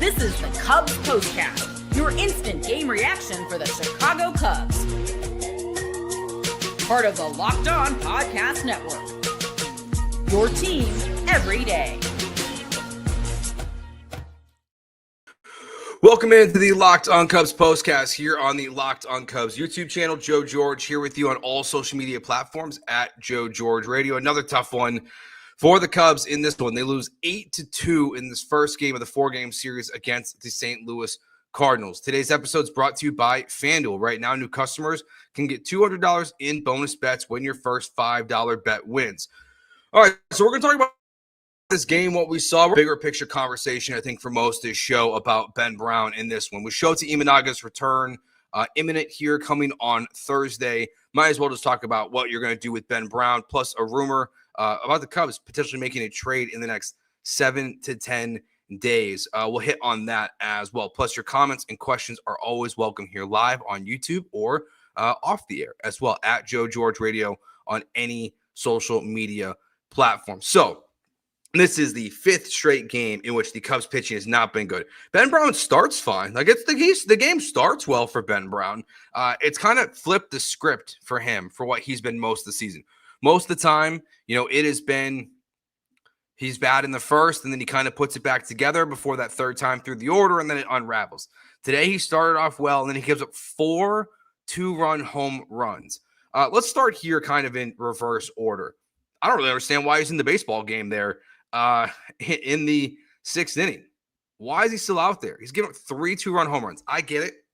This is the Cubs Postcast, your instant game reaction for the Chicago Cubs. Part of the Locked On Podcast Network. Your team every day. Welcome into the Locked On Cubs Postcast here on the Locked On Cubs YouTube channel. Joe George here with you on all social media platforms at Joe George Radio. Another tough one for the Cubs in this one. They lose 8-2 in this first game of the four-game series against the St. Louis Cardinals. Today's episode is brought to you by FanDuel. Right now, new customers can get $200 in bonus bets when your first $5 bet wins. All right, so we're going to talk about this game, what we saw, bigger picture conversation, I think, for most of this show about Ben Brown in this one. With Shota Imanaga's return imminent here coming on Thursday, might as well just talk about what you're going to do with Ben Brown, plus a rumor about the Cubs potentially making a trade in the next 7 to 10 days. We'll hit on that as well. Plus, your comments and questions are always welcome here live on YouTube or off the air as well at Joe George Radio on any social media platform. So, this is the fifth straight game in which the Cubs pitching has not been good. Ben Brown starts fine. Like, it's the game starts well for Ben Brown. It's kind of flipped the script for him for what he's been most of the season. Most of the time, it has been he's bad in the first, and then he kind of puts it back together before that third time through the order, and then it unravels. Today, he started off well, and then he gives up 4 two-run home runs. Let's start here kind of in reverse order. I don't really understand why he's in the baseball game there. In the 6th inning. Why is he still out there? He's given up 3 two-run home runs. I get it.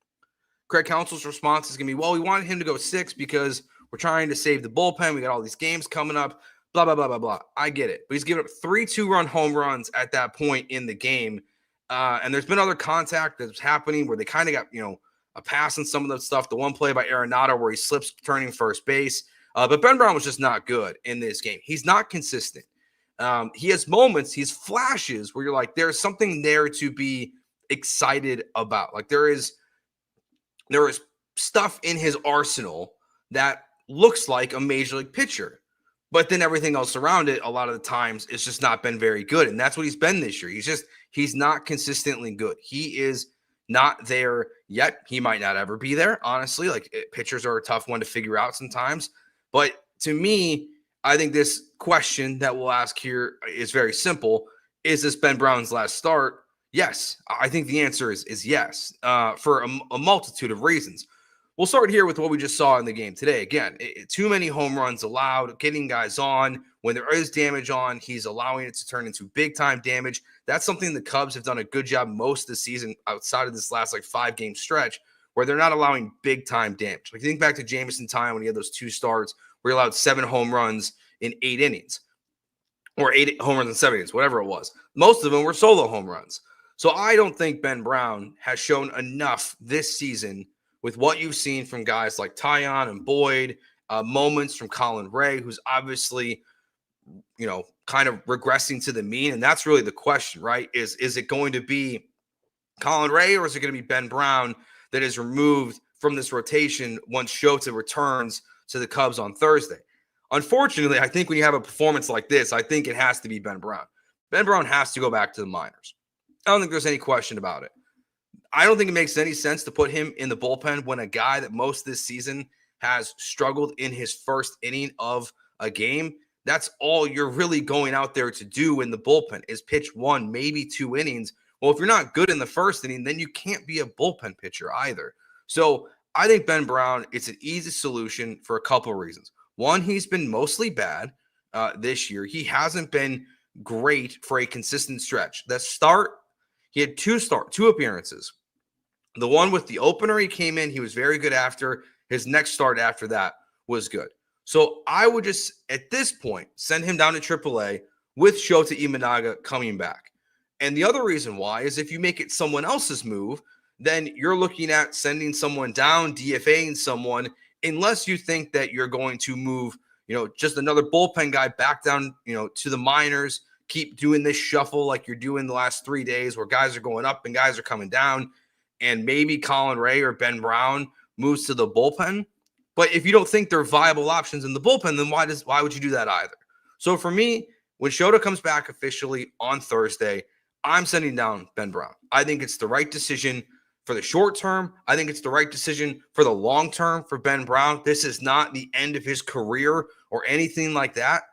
Craig Counsell's response is going to be, well, we wanted him to go 6 because we're trying to save the bullpen. We got all these games coming up, blah, blah, blah, blah, blah. I get it. But he's given up 3 two-run home runs at that point in the game. And there's been other contact that's happening where they kind of got, a pass on some of the stuff. The one play by Arenado where he slips turning first base. But Ben Brown was just not good in this game. He's not consistent. He has moments, he has flashes where you're like, there's something there to be excited about. Like there is stuff in his arsenal that looks like a major league pitcher, but then everything else around it, a lot of the times, it's just not been very good. And that's what he's been this year. He's not consistently good. He is not there yet. He might not ever be there, honestly. Like pitchers are a tough one to figure out sometimes. But to me, I think this question that we'll ask here is very simple. Is this Ben Brown's last start? Yes. I think the answer is yes, for a multitude of reasons. We'll start here with what we just saw in the game today. Again, too many home runs allowed, getting guys on. When there is damage on, he's allowing it to turn into big-time damage. That's something the Cubs have done a good job most of the season outside of this last 5-game stretch where they're not allowing big-time damage. Like, think back to Jamison Time when he had those 2 starts where he allowed 7 home runs in 8 innings, or 8 home runs in 7 innings, whatever it was. Most of them were solo home runs. So I don't think Ben Brown has shown enough this season with what you've seen from guys like Taillon and Boyd, moments from Colin Ray, who's obviously, kind of regressing to the mean. And that's really the question, right? Is it going to be Colin Ray, or is it going to be Ben Brown that is removed from this rotation once Shota returns to the Cubs on Thursday? Unfortunately, I think when you have a performance like this, I think it has to be Ben Brown. Ben Brown has to go back to the minors. I don't think there's any question about it. I don't think it makes any sense to put him in the bullpen when a guy that most of this season has struggled in his first inning of a game. That's all you're really going out there to do in the bullpen is pitch 1, maybe 2 innings. Well, if you're not good in the first inning, then you can't be a bullpen pitcher either. So I think Ben Brown, it's an easy solution for a couple of reasons. One, he's been mostly bad this year. He hasn't been great for a consistent stretch. The start, he had 2 appearances. The one with the opener, he came in, he was very good after. His next start after that was good. So I would just, at this point, send him down to AAA with Shota Imanaga coming back. And the other reason why is if you make it someone else's move, then you're looking at sending someone down, DFAing someone, unless you think that you're going to move, just another bullpen guy back down, to the minors, keep doing this shuffle like you're doing the last 3 days where guys are going up and guys are coming down, and maybe Colin Ray or Ben Brown moves to the bullpen. But if you don't think they're viable options in the bullpen, then why would you do that either? So for me, when Shota comes back officially on Thursday, I'm sending down Ben Brown. I think it's the right decision for the short term. I think it's the right decision for the long term for Ben Brown. This is not the end of his career or anything like that.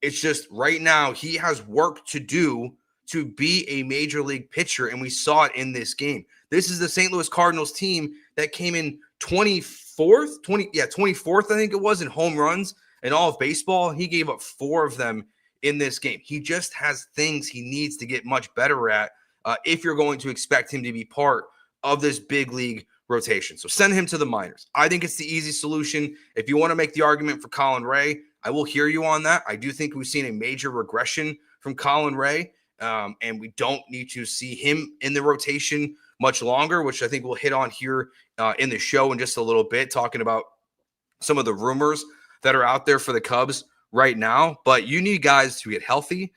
It's just right now he has work to do to be a major league pitcher, and we saw it in this game. This is the St. Louis Cardinals team that came in 24th, I think it was, in home runs in all of baseball. He gave up 4 of them in this game. He just has things he needs to get much better at if you're going to expect him to be part of this big league rotation. So send him to the minors. I think it's the easy solution. If you want to make the argument for Colin Ray, I will hear you on that. I do think we've seen a major regression from Colin Ray, and we don't need to see him in the rotation much longer, which I think we'll hit on here in the show in just a little bit, talking about some of the rumors that are out there for the Cubs right now. But you need guys to get healthy.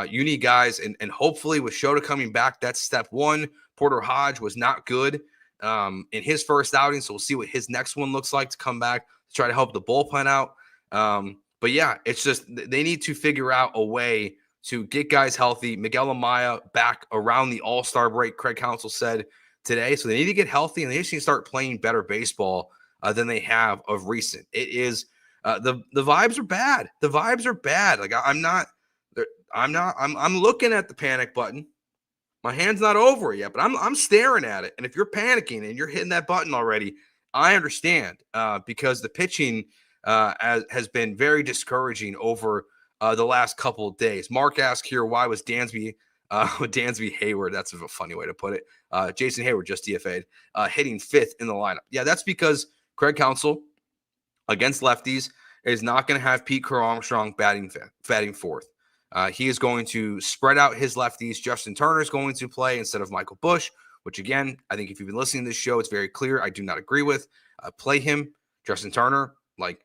You need guys, and hopefully with Shota coming back, that's step one. Porter Hodge was not good in his first outing, so we'll see what his next one looks like to come back to try to help the bullpen out. But yeah, it's just they need to figure out a way to get guys healthy. Miguel Amaya back around the All-Star break, Craig Counsell said today. So they need to get healthy, and they just need to start playing better baseball than they have of recent. It is the vibes are bad. The vibes are bad. Like I'm looking at the panic button. My hand's not over it yet, but I'm staring at it. And if you're panicking and you're hitting that button already, I understand because the pitching has been very discouraging over the last couple of days. Mark asked here, why was Dansby Hayward? That's a funny way to put it. Jason Hayward just DFA'd, hitting 5th in the lineup. Yeah, that's because Craig Counsell against lefties is not going to have Pete Crow-Armstrong batting 4th. He is going to spread out his lefties. Justin Turner is going to play instead of Michael Busch, which, again, I think if you've been listening to this show, it's very clear I do not agree with. Play him. Justin Turner, like,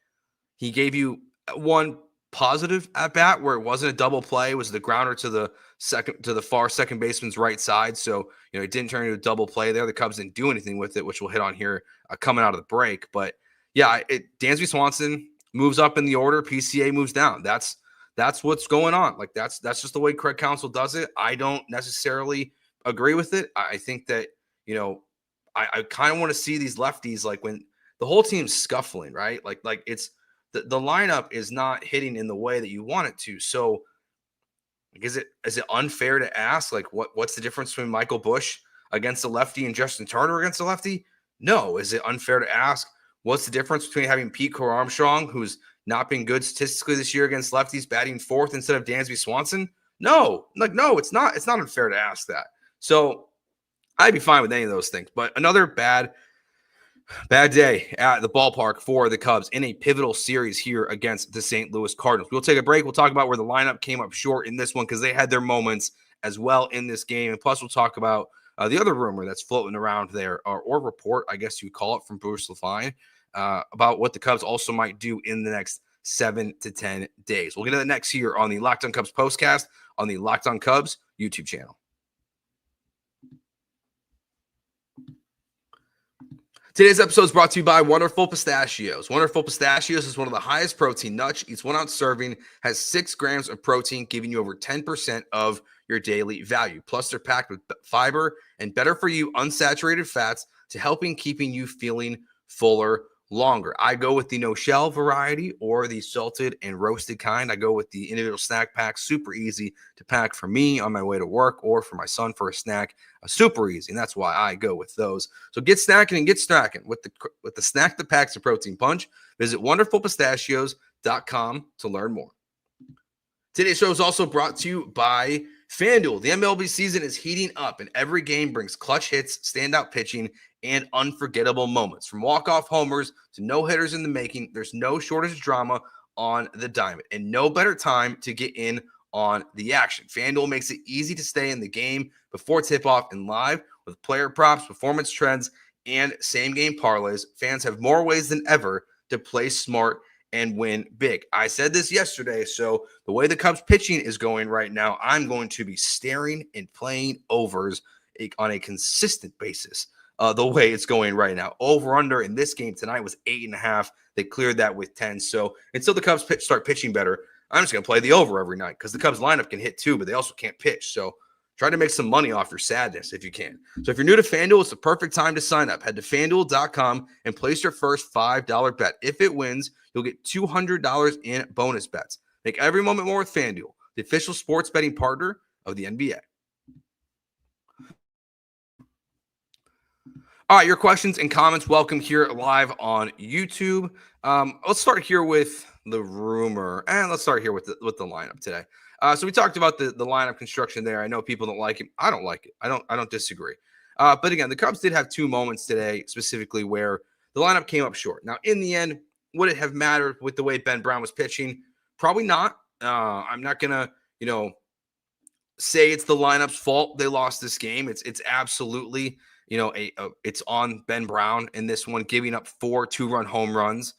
he gave you one positive at bat where it wasn't a double play. It was the grounder to the far second baseman's right side. So, it didn't turn into a double play there. The Cubs didn't do anything with it, which we'll hit on here coming out of the break. But, yeah, Dansby Swanson moves up in the order. PCA moves down. That's what's going on. Like, that's just the way Craig Counsell does it. I don't necessarily agree with it. I think that, I kind of want to see these lefties, like, when the whole team's scuffling, right? Like it's the lineup is not hitting in the way that you want it to. So, like, is it unfair to ask, like, what's the difference between Michael Busch against a lefty and Justin Turner against a lefty? No. Is it unfair to ask what's the difference between having Pete Crow-Armstrong, who's not been good statistically this year against lefties, batting 4th instead of Dansby Swanson? No. No, it's not. It's not unfair to ask that. So I'd be fine with any of those things. But another bad day at the ballpark for the Cubs in a pivotal series here against the St. Louis Cardinals. We'll take a break. We'll talk about where the lineup came up short in this one because they had their moments as well in this game. And plus, we'll talk about the other rumor that's floating around there, or report, I guess you would call it, from Bruce Levine about what the Cubs also might do in the next 7 to 10 days. We'll get to that next here on the Locked On Cubs postcast on the Locked On Cubs YouTube channel. Today's episode is brought to you by Wonderful Pistachios. Wonderful Pistachios is one of the highest protein nuts. Each 1 ounce serving has 6 grams of protein, giving you over 10% of your daily value. Plus, they're packed with fiber and better for you unsaturated fats to helping keeping you feeling fuller longer. I go with the no shell variety or the salted and roasted kind. I go with the individual snack pack. Super easy to pack for me on my way to work or for my son for a snack. Super easy, and that's why I go with those. So get snacking and get snacking with the snack that packs a protein punch. Visit wonderfulpistachios.com to learn more. Today's show is also brought to you by FanDuel. The MLB season is heating up, and every game brings clutch hits, standout pitching, and unforgettable moments. From walk-off homers to no-hitters in the making, there's no shortage of drama on the diamond, and no better time to get in on the action. FanDuel makes it easy to stay in the game before tip-off and live with player props, performance trends, and same-game parlays. Fans have more ways than ever to play smart and win big. I said this yesterday, so the way the Cubs pitching is going right now, I'm going to be staring and playing overs on a consistent basis. The way it's going right now. Over-under in this game tonight was 8.5. They cleared that with 10. So until the Cubs start pitching better, I'm just going to play the over every night because the Cubs lineup can hit too, but they also can't pitch. So Try to make some money off your sadness if you can. So if you're new to FanDuel, it's the perfect time to sign up. Head to FanDuel.com and place your first $5 bet. If it wins, you'll get $200 in bonus bets. Make every moment more with FanDuel, the official sports betting partner of the NBA. All right, your questions and comments, welcome here live on YouTube. Let's start here with the rumor, and let's start here with the lineup today. So we talked about the lineup construction there. I know people don't like it. I don't like it. I don't disagree. But again, the Cubs did have two moments today specifically where the lineup came up short. Now, in the end, would it have mattered with the way Ben Brown was pitching? Probably not. I'm not gonna, say it's the lineup's fault they lost this game. It's absolutely, it's on Ben Brown in this one. Giving up 4 2-run home runs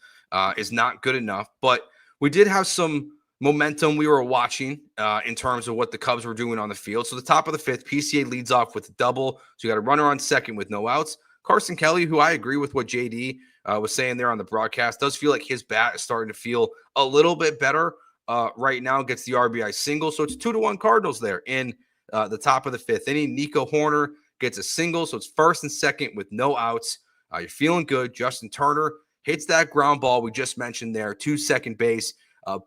is not good enough. But we did have some momentum we were watching in terms of what the Cubs were doing on the field. So the top of the fifth, PCA leads off with a double. So you got a runner on second with no outs. Carson Kelly, who I agree with what JD was saying there on the broadcast, does feel like his bat is starting to feel a little bit better right now, gets the RBI single. So it's 2-1 Cardinals there in the top of the fifth inning. Nico Hoerner gets a single. So it's first and second with no outs. You're feeling good. Justin Turner hits that ground ball we just mentioned there to second base,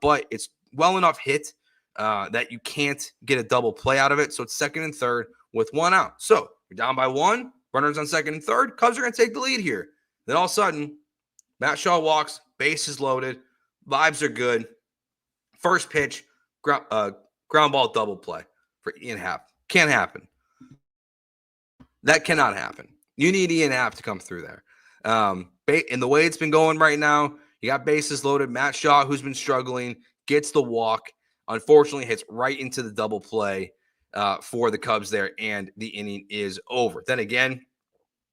but it's well enough hit that you can't get a double play out of it. So it's second and third with 1 out. So you're down by 1, runners on second and third. Cubs are going to take the lead here. Then all of a sudden, Matt Shaw walks, bases loaded, vibes are good. First pitch, ground ball double play for Ian Happ. Can't happen. That cannot happen. You need Ian Happ to come through there. In the way it's been going right now, you got bases loaded. Matt Shaw, who's been struggling, gets the walk. Unfortunately, hits right into the double play for the Cubs there, and the inning is over. Then again,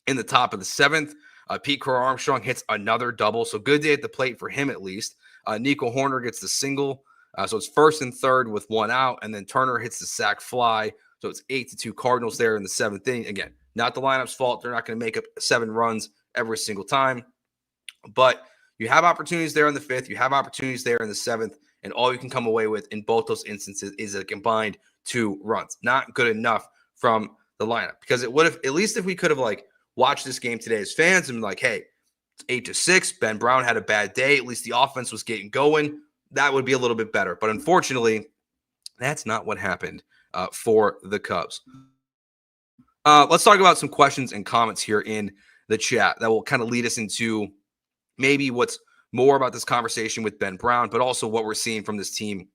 in the top of the seventh, Pete Crow-Armstrong hits another double. So good day at the plate for him at least. Nico Hoerner gets the single. So it's first and third with 1 out, and then Turner hits the sac fly. So it's 8-2 Cardinals there in the seventh inning. Again, not the lineup's fault. They're not going to make up 7 runs every single time. But you have opportunities there in the fifth. You have opportunities there in the seventh. And all you can come away with in both those instances is a combined 2 runs. Not good enough from the lineup. Because it would have, at least if we could have watched this game today as fans and been like, hey, it's 8-6. Ben Brown had a bad day. At least the offense was getting going. That would be a little bit better. But unfortunately, that's not what happened for the Cubs. Let's talk about some questions and comments here in the chat that will kind of lead us into maybe what's more about this conversation with Ben Brown, but also what we're seeing from this team